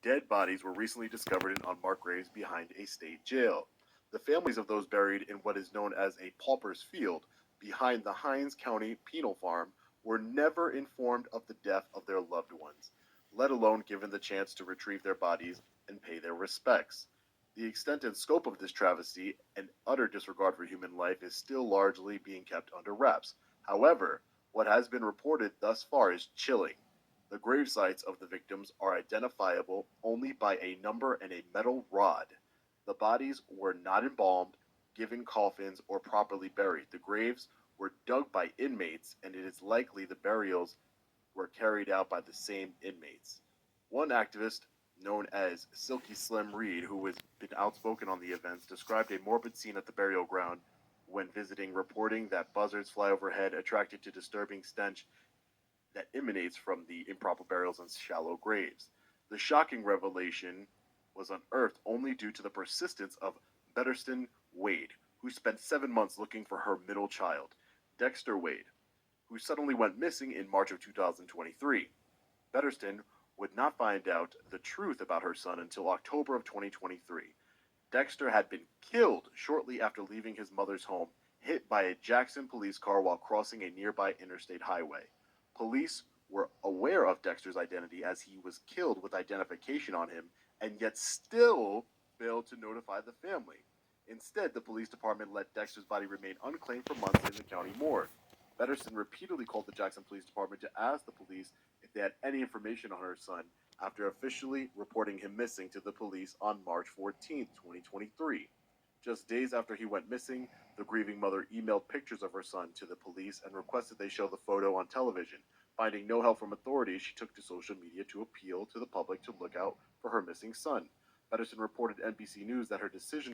Dead bodies were recently discovered in unmarked graves behind a state jail. The families of those buried in what is known as a pauper's field behind the Hinds County Penal Farm were never informed of the death of their loved ones, let alone given the chance to retrieve their bodies and pay their respects. The extent and scope of this travesty and utter disregard for human life is still largely being kept under wraps. However, what has been reported thus far is chilling. The grave sites of the victims are identifiable only by a number and a metal rod. The bodies were not embalmed, given coffins, or properly buried. The graves were dug by inmates, and it is likely the burials were carried out by the same inmates. One activist, known as Silky Slim Reed, who has been outspoken on the events, described a morbid scene at the burial ground when visiting, reporting that buzzards fly overhead, attracted to disturbing stench that emanates from the improper burials and shallow graves. The shocking revelation was unearthed only due to the persistence of Betterston Wade, who spent 7 months looking for her middle child, Dexter Wade, who suddenly went missing in March of 2023. Betterston would not find out the truth about her son until October of 2023. Dexter had been killed shortly after leaving his mother's home, hit by a Jackson police car while crossing a nearby interstate highway. Police were aware of Dexter's identity as he was killed with identification on him, and yet still failed to notify the family. Instead, the police department let Dexter's body remain unclaimed for months in the county morgue. Betterson repeatedly called the Jackson Police Department to ask the police if they had any information on her son after officially reporting him missing to the police on March 14, 2023. Just days after he went missing, the grieving mother emailed pictures of her son to the police and requested they show the photo on television. Finding no help from authorities, she took to social media to appeal to the public to look out for her missing son. Pedersen reported to NBC News that her decision